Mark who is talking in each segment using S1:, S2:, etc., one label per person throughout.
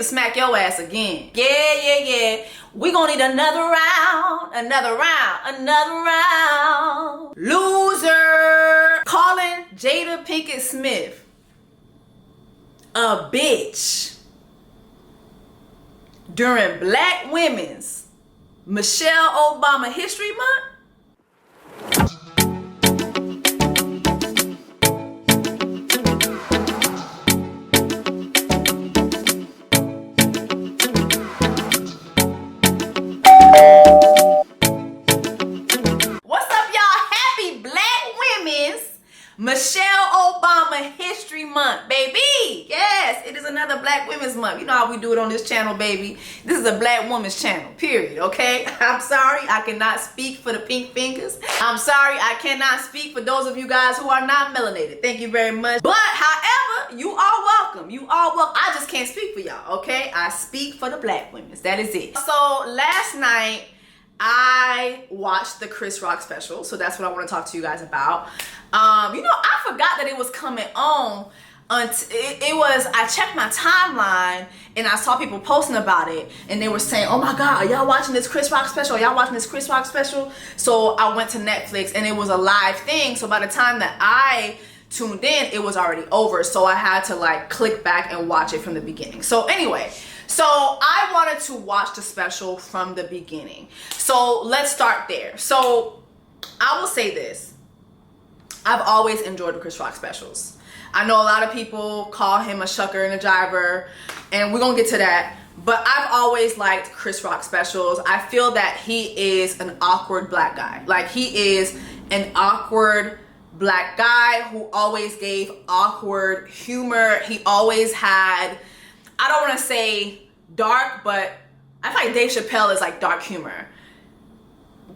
S1: to smack your ass again. Yeah. We gonna need another round. Loser. Calling Jada Pinkett Smith a bitch during Black Women's Michelle Obama History Month. Michelle Obama History Month, baby. Yes, it is another Black Women's Month. You know how we do it on this channel, baby. This is a Black woman's channel, period, okay? I'm sorry, I cannot speak for the pink fingers. I'm sorry, I cannot speak for those of you guys who are not melanated. Thank you very much. But, however, you are welcome. You are welcome. I just can't speak for y'all, okay? I speak for the Black women. That is it. So, last night, I watched the Chris Rock special, so that's what I want to talk to you guys about. You know, I forgot that it was coming on. I checked my timeline and I saw people posting about it, and they were saying, "Oh my God, are y'all watching this Chris Rock special? Are y'all watching this Chris Rock special?" So I went to Netflix, and it was a live thing. So by the time that I tuned in, it was already over. So I had to like click back and watch it from the beginning. So anyway. So I wanted to watch the special from the beginning. So let's start there. So I will say this. I've always enjoyed the Chris Rock specials. I know a lot of people call him a shucker and a jiver, and we're gonna get to that. But I've always liked Chris Rock specials. I feel that he is an awkward Black guy. Like, he is an awkward Black guy who always gave awkward humor. He always had, I don't want to say dark, but I feel like Dave Chappelle is like dark humor.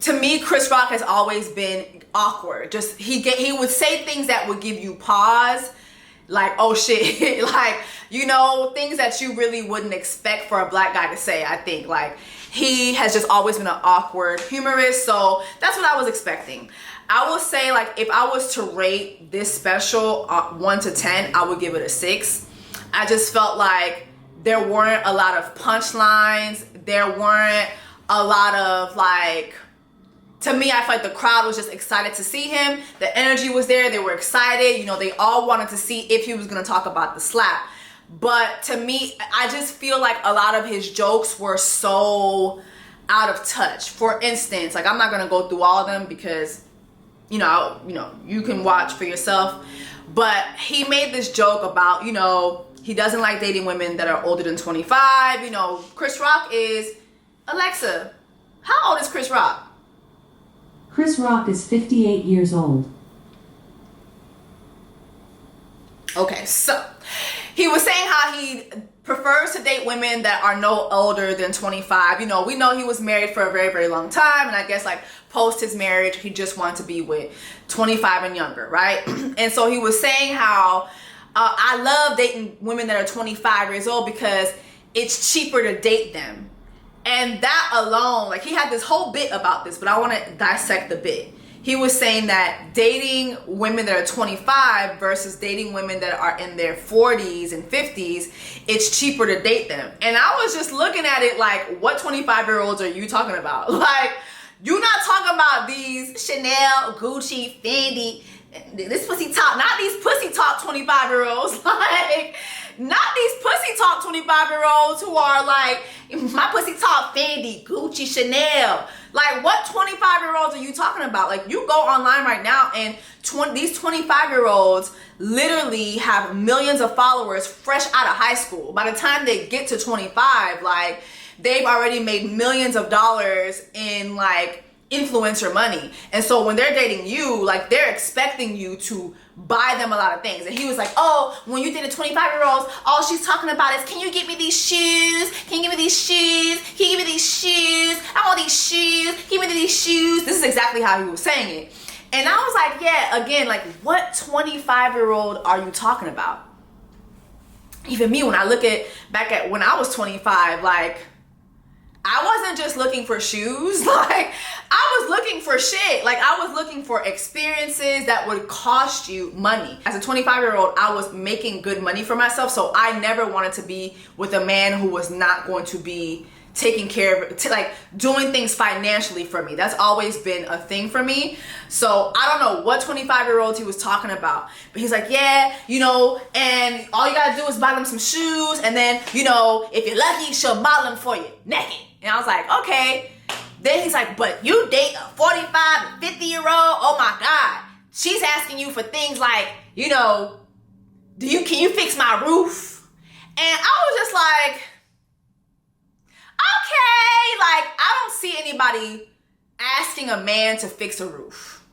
S1: To me, Chris Rock has always been awkward. Just he would say things that would give you pause, like, oh shit, like, you know, things that you really wouldn't expect for a Black guy to say. I think like he has just always been an awkward humorist, so that's what I was expecting. I will say, like, if I was to rate this special 1 to 10, I would give it a 6. I just felt like there weren't a lot of punchlines. There weren't a lot of, like, to me, I felt like the crowd was just excited to see him. The energy was there. They were excited. You know, they all wanted to see if he was going to talk about the slap. But to me, I just feel like a lot of his jokes were so out of touch. For instance, like, I'm not going to go through all of them because, you know, you can watch for yourself. But he made this joke about, you know, he doesn't like dating women that are older than 25. You know, Chris Rock is... Alexa, how old is Chris Rock?
S2: Chris Rock is 58 years old.
S1: Okay, so he was saying how he prefers to date women that are no older than 25. You know, we know he was married for a very, very long time. And I guess, like, post his marriage, he just wanted to be with 25 and younger, right? And so he was saying how... I love dating women that are 25 years old because it's cheaper to date them. And that alone, like, he had this whole bit about this, but I want to dissect the bit. He was saying that dating women that are 25 versus dating women that are in their 40s and 50s, it's cheaper to date them. And I was just looking at it like, what 25-year-olds are you talking about? Like, you're not talking about these Chanel, Gucci, Fendi, this pussy talk, not these pussy talk 25-year-olds, like, not these pussy talk 25-year-olds who are like, my pussy talk Fendi, Gucci, Chanel. Like, what 25-year-olds are you talking about? Like, you go online right now and these 25-year-olds literally have millions of followers fresh out of high school. By the time they get to 25, like, they've already made millions of dollars in, like, influencer money. And so when they're dating you, like, they're expecting you to buy them a lot of things. And he was like, oh, when you date a 25-year-old, all she's talking about is, can you get me these shoes? Can you give me these shoes? Can you give me these shoes? I want these shoes. Give me these shoes. This is exactly how he was saying it. And I was like, yeah, again, like, what 25-year-old are you talking about? Even me, when I look back at when I was 25, like, I wasn't just looking for shoes. Like, I was looking for shit. Like, I was looking for experiences that would cost you money. As a 25-year-old, I was making good money for myself, so I never wanted to be with a man who was not going to be taking care of, like doing things financially for me. That's always been a thing for me. So I don't know what 25-year-olds he was talking about, but he's like, yeah, you know, and all you gotta do is buy them some shoes, and then, you know, if you're lucky, she'll model them for you naked. And I was like, okay. Then he's like, but you date a 45 and 50-year-old? Oh my God. She's asking you for things like, you know, can you fix my roof? And I was just like, okay, like, I don't see anybody asking a man to fix a roof.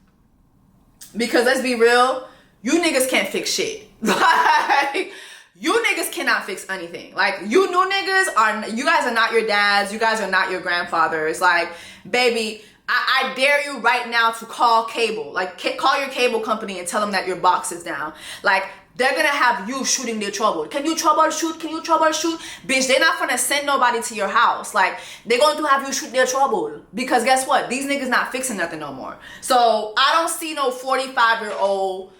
S1: Because let's be real, you niggas can't fix shit. Like, you niggas cannot fix anything. Like, you new niggas you guys are not your dads. You guys are not your grandfathers. Like, baby, I dare you right now to call cable. Like, call your cable company and tell them that your box is down. Like, they're gonna have you shooting their trouble. Can you troubleshoot? Can you troubleshoot? Bitch, they're not gonna send nobody to your house. Like, they're going to have you shoot their trouble. Because guess what? These niggas not fixing nothing no more. So I don't see no 45-year-old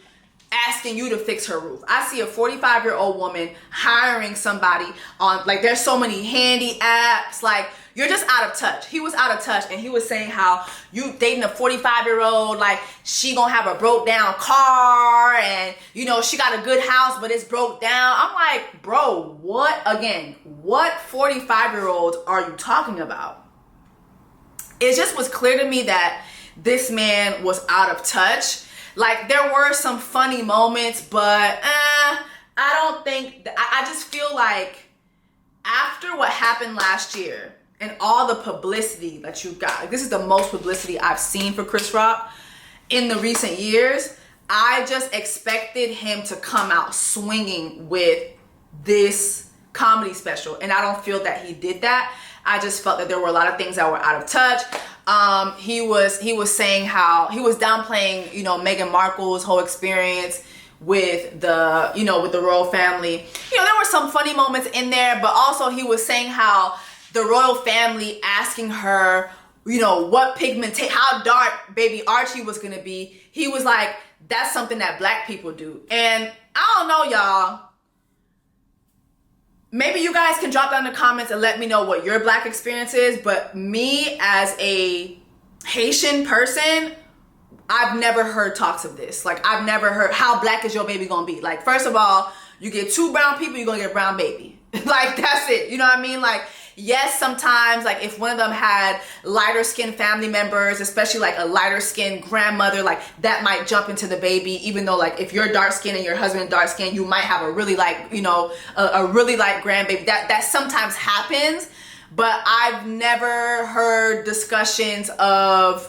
S1: asking you to fix her roof. I see a 45-year-old woman hiring somebody on, like, there's so many handy apps. Like, you're just out of touch. He was out of touch, and he was saying how you dating a 45-year-old, like, she gonna have a broke down car, and, you know, she got a good house, but it's broke down. I'm like, bro, what 45-year-olds are you talking about? It just was clear to me that this man was out of touch. Like, there were some funny moments, but I don't think, I just feel like after what happened last year, and all the publicity that you got, like, this is the most publicity I've seen for Chris Rock in the recent years. I just expected him to come out swinging with this comedy special, and I don't feel that he did that. I just felt that there were a lot of things that were out of touch. He was saying how he was downplaying, you know, Meghan Markle's whole experience with the, you know, with the royal family. You know, there were some funny moments in there, but also he was saying how the royal family asking her, you know, what pigmentation, how dark baby Archie was gonna be. He was like, that's something that black people do. And I don't know, y'all. Maybe you guys can drop down in the comments and let me know what your black experience is. But me, as a Haitian person, I've never heard talks of this. Like, I've never heard, how black is your baby gonna be? Like, first of all, you get 2 brown people, you're gonna get a brown baby. Like, that's it. You know what I mean? Like, yes, sometimes, like, if one of them had lighter skinned family members, especially like a lighter skinned grandmother, like, that might jump into the baby. Even though, like, if you're dark skinned and your husband dark skinned, you might have a really, like, you know, a really light grandbaby. That sometimes happens. But I've never heard discussions of,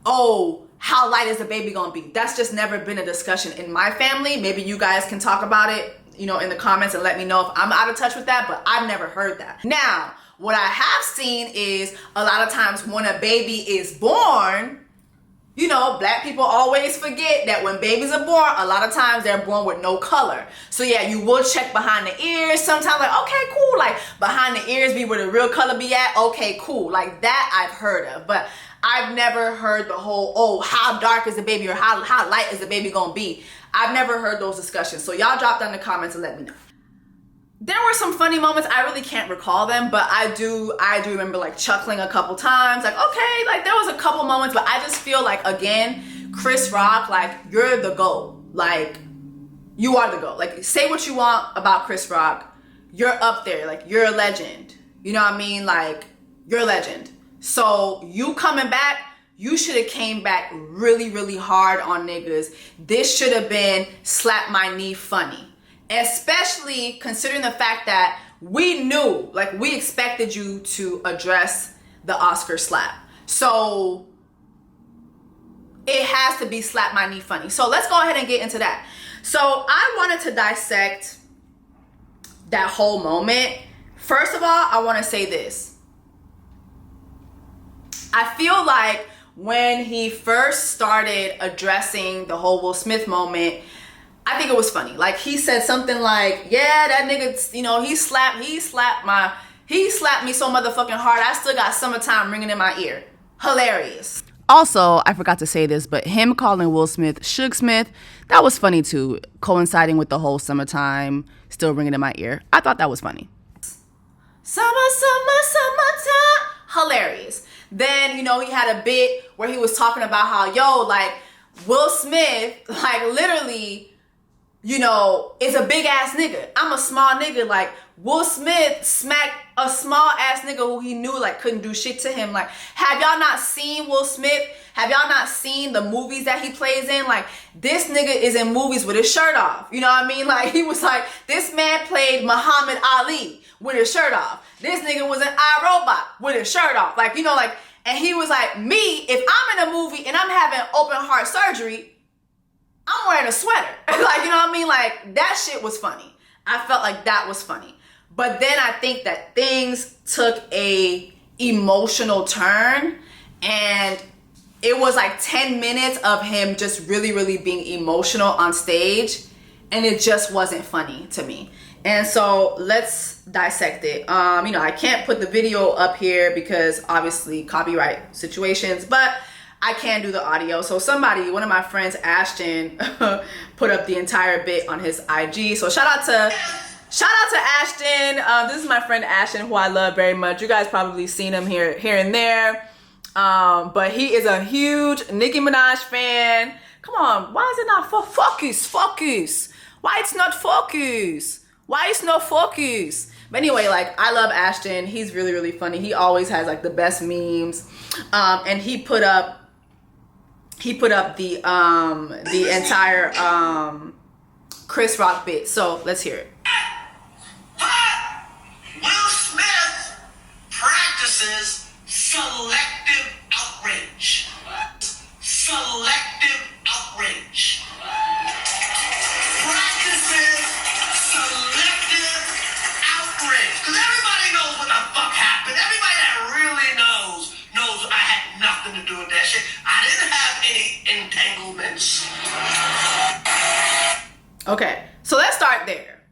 S1: oh, how light is the baby gonna be? That's just never been a discussion in my family. Maybe you guys can talk about it, you know, in the comments and let me know if I'm out of touch with that, but I've never heard that. Now, what I have seen is a lot of times when a baby is born, you know, black people always forget that when babies are born, a lot of times they're born with no color. So yeah, you will check behind the ears sometimes, like, okay, cool, like, behind the ears be where the real color be at, okay, cool. Like, that I've heard of, but I've never heard the whole, oh, how dark is the baby or how light is the baby gonna be? I've never heard those discussions. So y'all drop down in the comments and let me know. There were some funny moments. I really can't recall them, but I do remember, like, chuckling a couple times. Like, okay, like, there was a couple moments, but I just feel like, again, Chris Rock, like, you're the GOAT. Like, you are the GOAT. Like, say what you want about Chris Rock. You're up there. Like, you're a legend. You know what I mean? Like, you're a legend. So you coming back, you should have came back really, really hard on niggas. This should have been slap my knee funny. Especially considering the fact that we knew, like, we expected you to address the Oscar slap. So it has to be slap my knee funny. So let's go ahead and get into that. So I wanted to dissect that whole moment. First of all, I want to say this. I feel like when he first started addressing the whole Will Smith moment, I think it was funny. Like, he said something like, yeah, that nigga, you know, he slapped He slapped me so motherfucking hard, I still got Summertime ringing in my ear. Hilarious. Also, I forgot to say this, but him calling Will Smith Suge Smith, that was funny too, coinciding with the whole Summertime still ringing in my ear. I thought that was funny. Summertime. Hilarious. Then, you know, he had a bit where he was talking about how, yo, like, Will Smith, like, literally, you know, is a big ass nigga. I'm a small nigga. Like, Will Smith smacked a small ass nigga who he knew, like, couldn't do shit to him. Like, have y'all not seen Will Smith? Have y'all not seen the movies that he plays in? Like, this nigga is in movies with his shirt off. You know what I mean? Like, he was like, this man played Muhammad Ali with his shirt off. This nigga was an iRobot with his shirt off. Like, you know, like, and he was like, me, if I'm in a movie and I'm having open heart surgery, I'm wearing a sweater. Like, you know what I mean? Like, that shit was funny. I felt like that was funny. But then I think that things took a emotional turn, and it was like 10 minutes of him just really, really being emotional on stage, and it just wasn't funny to me. And so let's dissect it. You know, I can't put the video up here because obviously copyright situations, but I can do the audio. So somebody, one of my friends, Ashton, put up the entire bit on his IG. So shout out to Ashton. This is my friend Ashton, who I love very much. You guys probably seen him here and there. But he is a huge Nicki Minaj fan. Come on, why is it not focus? Why it's not focus? Why it's no focus? But anyway, like, I love Ashton. He's really, really funny. He always has like the best memes. And he put up the entire Chris Rock bit. So let's hear it.
S3: Will Smith practices selective outrage. Selective outrage. Practices selective outrage. Because everybody knows what the fuck happened. Everybody that really knows I had nothing to do with that shit. I didn't have any entanglements.
S1: Okay, so let's start there.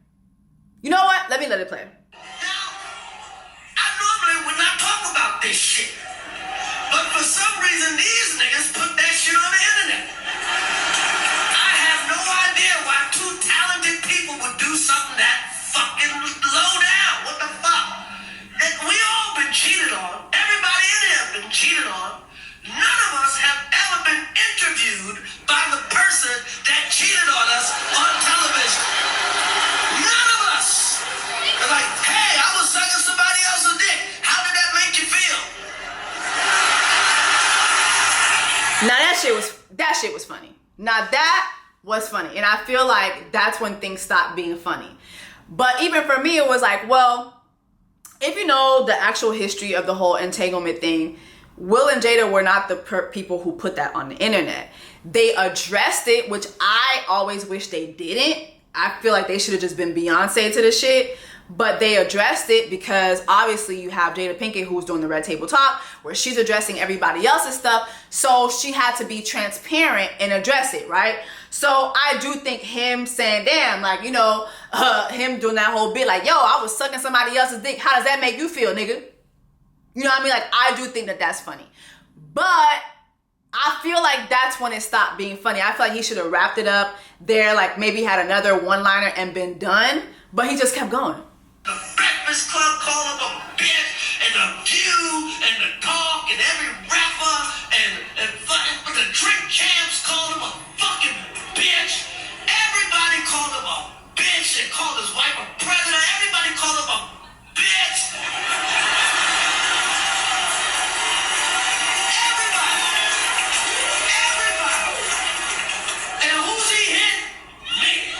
S1: You know what? Let it play.
S3: Now, I normally would not talk about this shit. But for some reason, these niggas put that shit on the internet. I have no idea why two talented people would do something that fucking low down. What the fuck? And we all been cheated on. Everybody in here have been cheated on. None of us have ever been interviewed by the person that cheated on us on television. None of us. They're like, hey, I was sucking somebody else's dick. How did that make you feel?
S1: Now that shit was funny. Now that was funny. And I feel like that's when things stopped being funny. But even for me, it was like, well, if you know the actual history of the whole entanglement thing, Will and Jada were not the people who put that on the internet. They addressed it, which I always wish they didn't. I feel like they should have just been Beyonce to the shit. But they addressed it because obviously you have Jada Pinkett, who's doing the Red Table Talk, where she's addressing everybody else's stuff. So she had to be transparent and address it, right? So I do think him saying, damn, like, you know, him doing that whole bit, like, yo, I was sucking somebody else's dick. How does that make you feel, nigga? You know what I mean? Like, I do think that that's funny. But I feel like that's when it stopped being funny. I feel like he should have wrapped it up there, like maybe had another one-liner and been done. But he just kept going.
S3: The Breakfast Club called him a bitch, and the View, and the Talk, and every rapper, and fucking, but the Drink Champs called him a fucking bitch. Everybody called him a bitch, and called his wife a predator. Everybody called him a bitch. Everybody. And who's he hit? Me.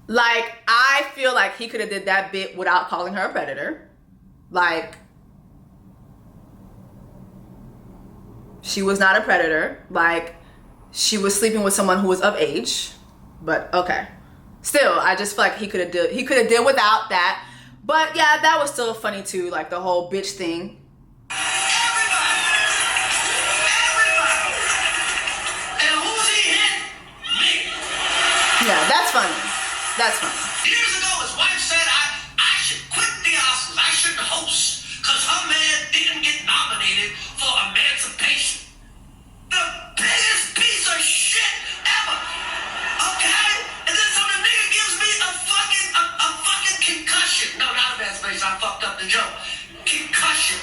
S1: Like, I feel like he could have did that bit without calling her a predator. Like, she was not a predator. Like, she was sleeping with someone who was of age. But okay. Still, I just feel like he could have did without that. But yeah, that was still funny too, like the whole bitch thing.
S3: Everybody. And who's he hit? Me.
S1: Yeah, that's funny. That's fine.
S3: Years ago, his wife said I should quit the Oscars. I shouldn't host because her man didn't get nominated for Emancipation. The biggest piece of shit ever. Okay? And then so the nigga gives me a fucking concussion. No, not Emancipation. I fucked up the joke. Concussion.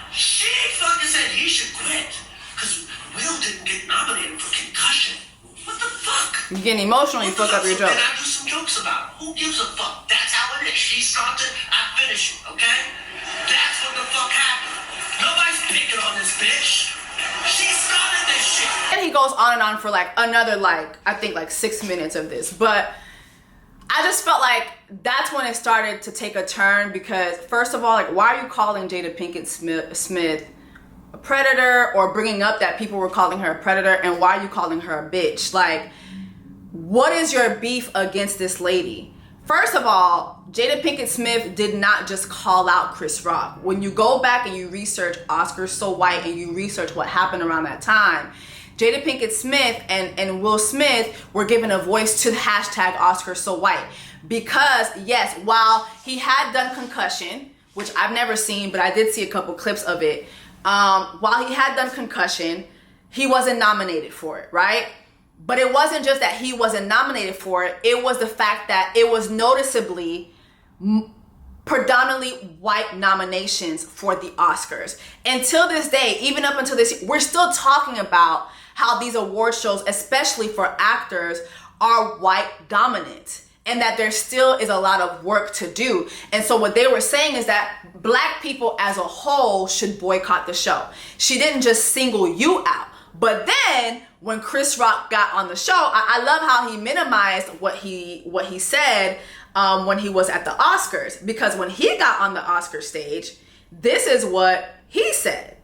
S3: She fucking said he should quit because Will didn't get nominated for Concussion. What the fuck?
S1: You're getting emotional, you fuck up your joke.
S3: And I do some jokes about it. Who gives a fuck? That's how it is. She started, I finish it, okay? That's what the fuck happened. Nobody's picking on this bitch. She started this shit.
S1: And he goes on and on for like another, like, I think like 6 minutes of this. But I just felt like that's when it started to take a turn because, first of all, like, why are you calling Jada Pinkett Smith a predator, or bringing up that people were calling her a predator, and why are you calling her a bitch? Like, what is your beef against this lady? First of all, Jada Pinkett Smith did not just call out Chris Rock. When you go back and you research Oscars So White and you research what happened around that time, Jada Pinkett Smith and Will Smith were given a voice to the hashtag Oscars So White. Because, yes, while he had done Concussion, which I've never seen, but I did see a couple clips of it, while he had done Concussion, he wasn't nominated for it, right? But it wasn't just that he wasn't nominated for it. It was the fact that it was noticeably predominantly white nominations for the Oscars. Until this day, even up until this, we're still talking about how these award shows, especially for actors, are white dominant, and that there still is a lot of work to do. And so what they were saying is that black people as a whole should boycott the show. She didn't just single you out. But then when Chris Rock got on the show, I love how he minimized what he said when he was at the Oscars, because when he got on the Oscar stage, this is what he said.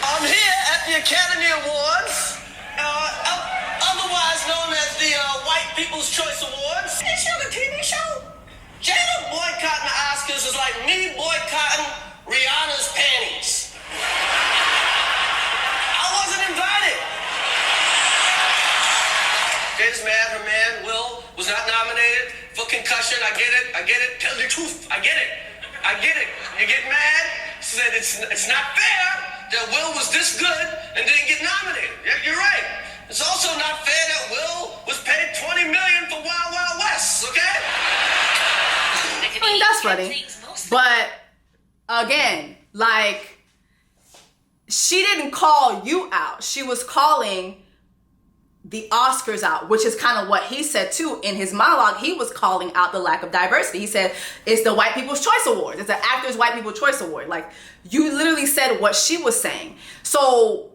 S3: I'm here at the Academy Awards, otherwise known as the White People's Choice Awards. It's not a TV show. Jada boycotting the Oscars is like me boycotting Rihanna's panties. I wasn't invited. Jada's mad. Her man, Will, was not nominated for Concussion. I get it. Tell the truth. I get it. You get mad? She said it's not fair that Will was this good and didn't get nominated. Yeah, you're right. It's also not fair that Will was paid $20 million for Wild Wild West, okay?
S1: I mean, that's funny. But again, like, she didn't call you out. She was calling the Oscars out, which is kind of what he said too in his monologue. He was calling out the lack of diversity. He said it's the White People's Choice Awards. It's the Actors White People's Choice Award. Like, you literally said what she was saying. So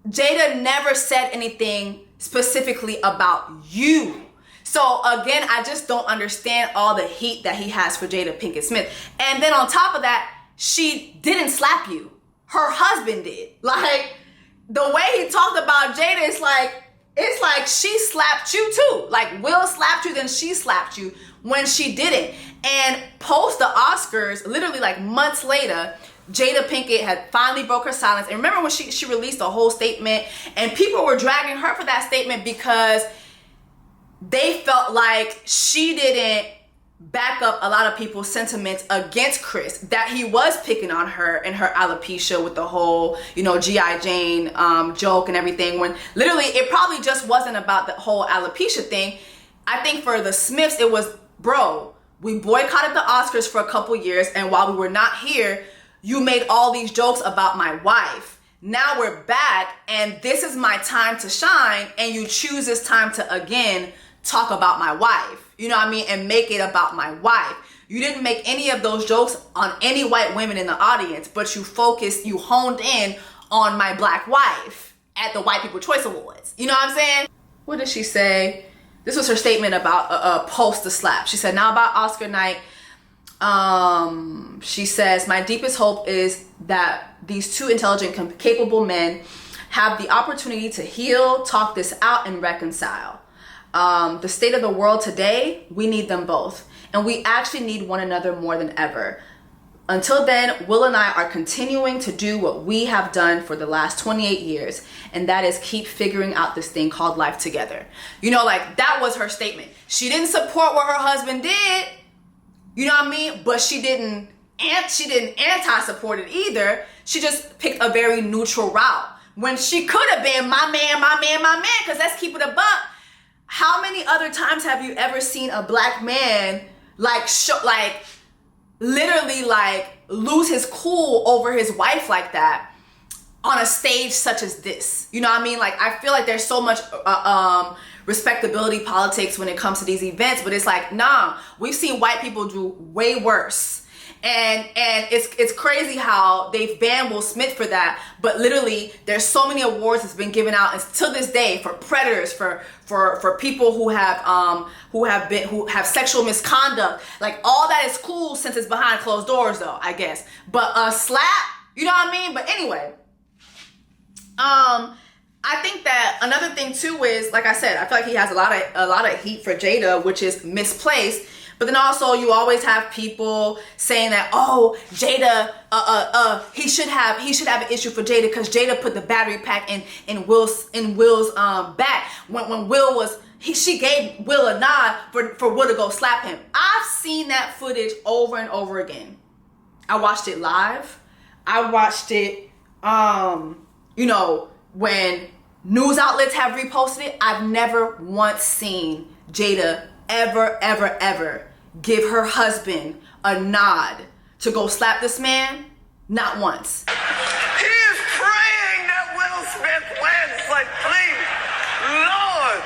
S1: Jada never said anything specifically about you. So again, I just don't understand all the heat that he has for Jada Pinkett Smith. And then on top of that, she didn't slap you. Her husband did. Like, the way he talked about Jada, it's like she slapped you too. Like, Will slapped you, then she slapped you when she didn't. And post the Oscars, literally like months later, Jada Pinkett had finally broke her silence. And remember when she released a whole statement, and people were dragging her for that statement because they felt like she didn't back up a lot of people's sentiments against Chris, that he was picking on her and her alopecia with the whole, G.I. Jane joke and everything, when literally it probably just wasn't about the whole alopecia thing. I think for the Smiths, it was, bro, we boycotted the Oscars for a couple years, and while we were not here, you made all these jokes about my wife. Now we're back, and this is my time to shine, and you choose this time to, again, talk about my wife. You know what I mean? And make it about my wife. You didn't make any of those jokes on any white women in the audience, but you honed in on my black wife at the White People Choice Awards. You know what I'm saying? What did she say? This was her statement about post the slap. She said, now about Oscar night, she says, my deepest hope is that these two intelligent, capable men have the opportunity to heal, talk this out, and reconcile. The state of the world today, we need them both. And we actually need one another more than ever. Until then, Will and I are continuing to do what we have done for the last 28 years, and that is keep figuring out this thing called life together. You know, like, that was her statement. She didn't support what her husband did, you know what I mean? But she didn't anti-support it either. She just picked a very neutral route when she could have been my man, because let's keep it a buck. How many other times have you ever seen a black man literally lose his cool over his wife like that on a stage such as this? You know what I mean? Like, I feel like there's so much respectability politics when it comes to these events, but it's like, nah, we've seen white people do way worse. And it's crazy how they've banned Will Smith for that, but literally there's so many awards that's been given out until this day for predators, for people who have sexual misconduct. Like, all that is cool since it's behind closed doors, though, I guess. But a slap, you know what I mean? But anyway, I think that another thing too is, like I said, I feel like he has a lot of heat for Jada, which is misplaced. But then also you always have people saying that, oh, Jada, he should have an issue for Jada because Jada put the battery pack in Will's back when Will was, she gave Will a nod for Will to go slap him. I've seen that footage over and over again. I watched it live. I watched it, you know, when news outlets have reposted it. I've never once seen Jada ever give her husband a nod to go slap this man. Not once.
S3: He is praying that Will Smith wins. Like, please, Lord.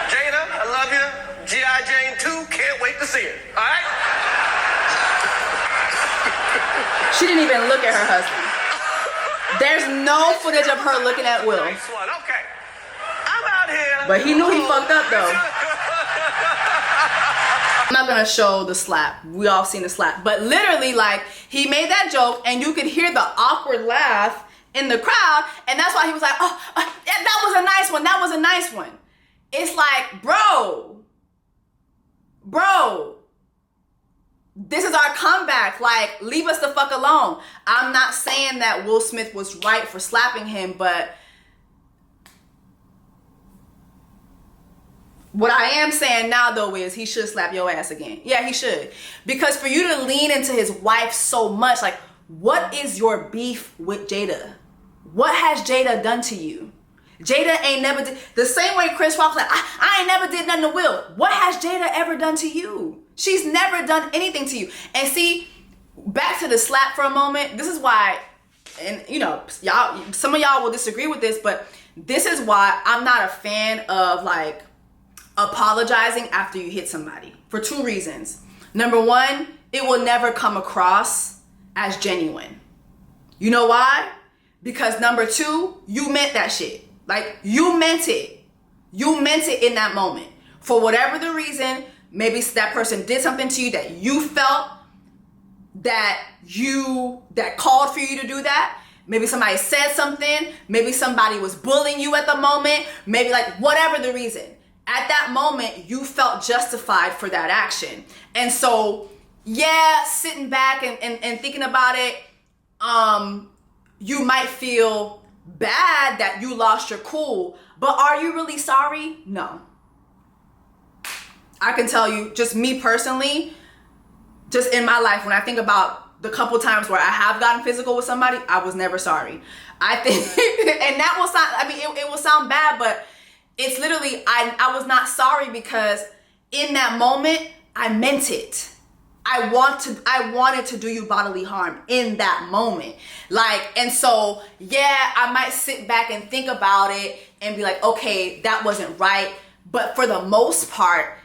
S3: Jada, I love you. G.I. Jane 2, can't wait to see it. All right?
S1: She didn't even look at her husband. There's no footage of her looking at Will.
S3: Nice one. Okay. I'm out here.
S1: But he knew he fucked up, though. I'm not gonna show the slap. We all seen the slap. But literally, like, he made that joke and you could hear the awkward laugh in the crowd. And that's why he was like, oh, that was a nice one. That was a nice one. It's like, bro, this is our comeback. Like, leave us the fuck alone. I'm not saying that Will Smith was right for slapping him, but what I am saying now, though, is he should slap your ass again. Yeah, he should. Because for you to lean into his wife so much, like, what is your beef with Jada? What has Jada done to you? Jada ain't never did, the same way Chris Rock's like, I ain't never did nothing to Will. What has Jada ever done to you? She's never done anything to you. And see, back to the slap for a moment. This is why, and you know, y'all, some of y'all will disagree with this, but this is why I'm not a fan of, like, apologizing after you hit somebody, for two reasons. Number one, it will never come across as genuine. You know why? Because number two, you meant that shit. Like, you meant it. You meant it in that moment. For whatever the reason, maybe that person did something to you that you felt that called for you to do that. Maybe somebody said something. Maybe somebody was bullying you at the moment. Maybe, like, whatever the reason. At that moment, you felt justified for that action. And so, yeah, sitting back and thinking about it, you might feel bad that you lost your cool, but are you really sorry? No. I can tell you, just me personally, just in my life, when I think about the couple times where I have gotten physical with somebody, I was never sorry. I think, and that will sound, I mean, it will sound bad, but it's literally, I was not sorry because in that moment, I meant it. I wanted to do you bodily harm in that moment. Like, and so, yeah, I might sit back and think about it and be like, okay, that wasn't right. But for the most part,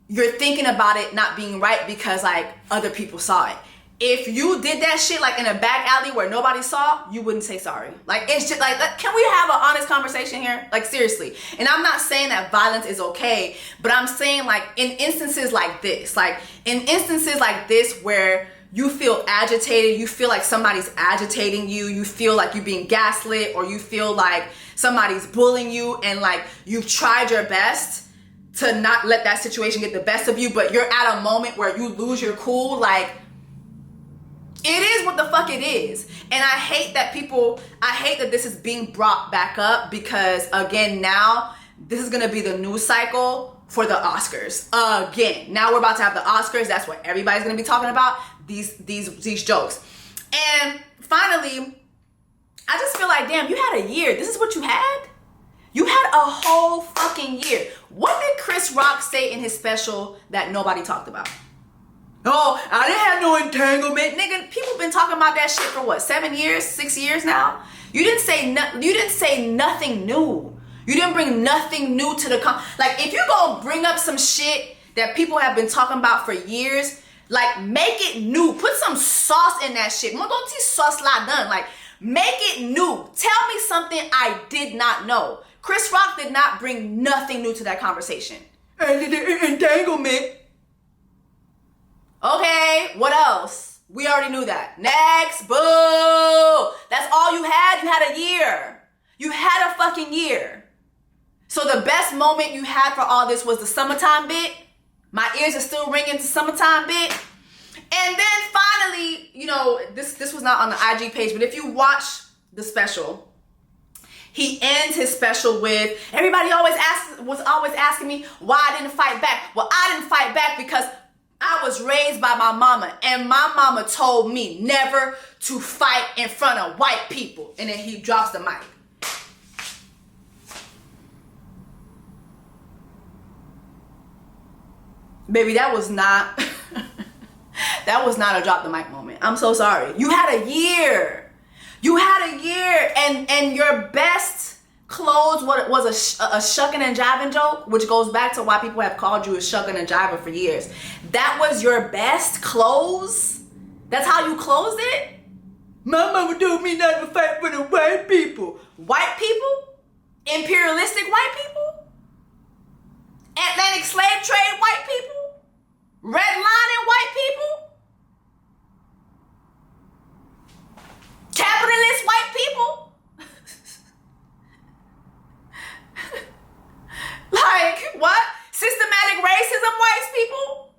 S1: you're thinking about it not being right because, like, other people saw it. If you did that shit, like, in a back alley where nobody saw, you wouldn't say sorry. Like, it's just like, can we have an honest conversation here? Like, seriously. And I'm not saying that violence is okay, but I'm saying, like, in instances like this, where you feel agitated, you feel like somebody's agitating you, you feel like you're being gaslit, or you feel like somebody's bullying you, and, like, you've tried your best to not let that situation get the best of you, but you're at a moment where you lose your cool, like, It is what the fuck it is. And I hate that this is being brought back up because, again, now this is going to be the news cycle for the Oscars. Again, now we're about to have the Oscars. That's what everybody's going to be talking about, these jokes. And finally, I just feel like, damn, you had a year. This is what you had? You had a whole fucking year. What did Chris Rock say in his special that nobody talked about? Oh, I didn't have no entanglement. Nigga, people been talking about that shit for what, 7 years, 6 years now? You didn't say nothing new. You didn't bring nothing new to the like, if you gonna bring up some shit that people have been talking about for years, like, make it new. Put some sauce in that shit. Don't teach sauce la done. Like, make it new. Tell me something I did not know. Chris Rock did not bring nothing new to that conversation. Entanglement. Okay, what else? We already knew that. Next, boo. That's all you had? You had a year. You had a fucking year. So the best moment you had for all this was the summertime bit. My ears are still ringing to summertime bit. And then finally, you know, this was not on the IG page, but if you watch the special, he ends his special with, everybody was always asking me why I didn't fight back. Well, I didn't fight back because I was raised by my mama, and my mama told me never to fight in front of white people. And then he drops the mic. Baby, that was not that was not a drop the mic moment. I'm so sorry. You had a year. You had a year, and your best clothes was a shucking and jiving joke, which goes back to why people have called you a shucking and jiving for years. That was your best clothes? That's how you closed it? My mama told me not to fight for the white people. White people? Imperialistic white people? Atlantic slave trade white people? Redlining white people? Capitalist white people? Like, what? Systematic racism white people?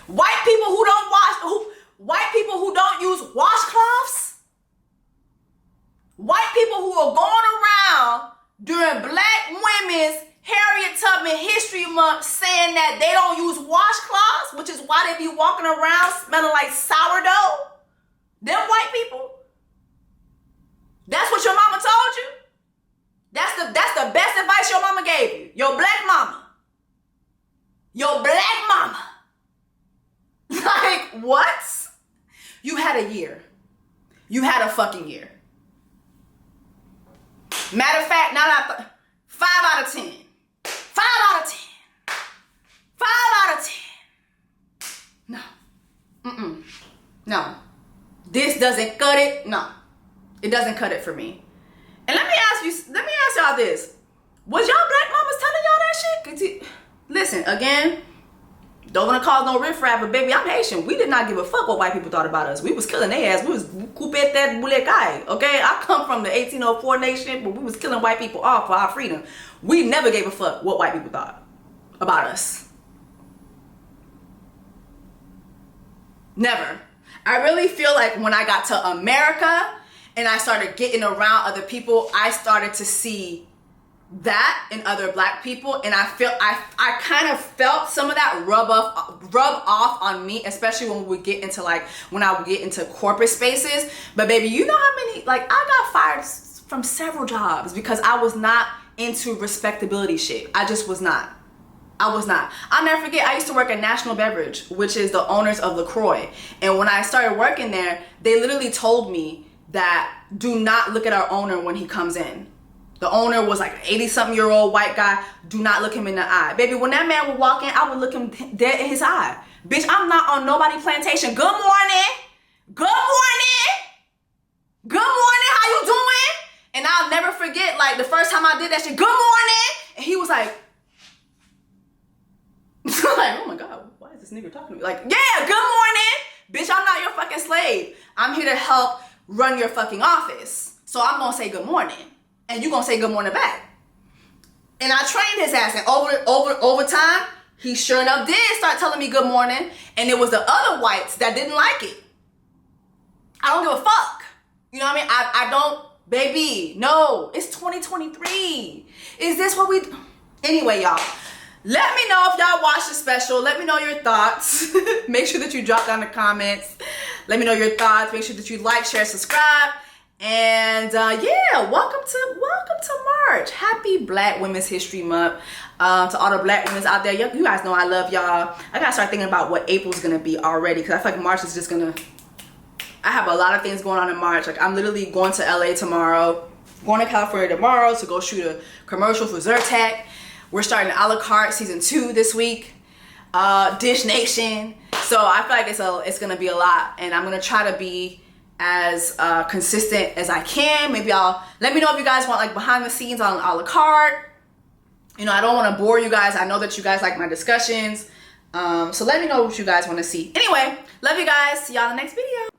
S1: White people who don't use washcloths? White people who are going around during Black Women's Harriet Tubman History Month saying that they don't use washcloths, which is why they be walking around smelling like sourdough. Them white people. That's what your mama told you? That's the best advice your mama gave you. Your black mama. Your black mama. Like, what? You had a year. You had a fucking year. Matter of fact, 5 out of 10. 5 out of 10. 5 out of 10. No. No. This doesn't cut it. No. It doesn't cut it for me. And let me ask y'all this. Was y'all black mamas telling y'all that shit? Listen, again, don't want to cause no riffraff, but baby, I'm Haitian. We did not give a fuck what white people thought about us. We was killing their ass. We was coupé that boulekai, okay? I come from the 1804 nation, but we was killing white people off for our freedom. We never gave a fuck what white people thought about us. Never. I really feel like when I got to America and I started getting around other people, I started to see that in other black people, and I kind of felt some of that rub off on me, especially when I would get into corporate spaces. But baby, you know how many, like, I got fired from several jobs because I was not into respectability shit. I just was not. I was not. I'll never forget, I used to work at National Beverage, which is the owners of LaCroix. And when I started working there, they literally told me that do not look at our owner when he comes in. The owner was like an 80-something-year-old white guy. Do not look him in the eye. Baby, when that man would walk in, I would look him dead in his eye. Bitch, I'm not on nobody plantation. Good morning. Good morning. Good morning. How you doing? And I'll never forget, like, the first time I did that shit, good morning. And he was like, like, oh my God, why is this nigga talking to me? Like, yeah, good morning. Bitch, I'm not your fucking slave. I'm here to help run your fucking office. So I'm going to say good morning. And you gonna say good morning back. And I trained his ass, and over time, he sure enough did start telling me good morning, and it was the other whites that didn't like it. I don't give a fuck. You know what I mean? I don't, baby, no, it's 2023. Is this what we, anyway, y'all, let me know if y'all watched the special. Let me know your thoughts. Make sure that you drop down the comments. Let me know your thoughts. Make sure that you like, share, subscribe. And yeah, welcome to March. Happy Black Women's History Month. To all the Black women out there, you guys know I love y'all. I gotta start thinking about what April's gonna be already, because I feel like March is just gonna, I have a lot of things going on in March. Like, I'm literally going to LA tomorrow, going to California tomorrow to go shoot a commercial for Zyrtec. We're starting a la carte season 2 this week. Dish Nation. So I feel like it's gonna be a lot, and I'm gonna try to be as consistent as I can. Maybe let me know if you guys want like behind the scenes on a la carte. You know, I don't want to bore you guys. I know that you guys like my discussions. So let me know what you guys want to see. Anyway, love you guys. See y'all in the next video.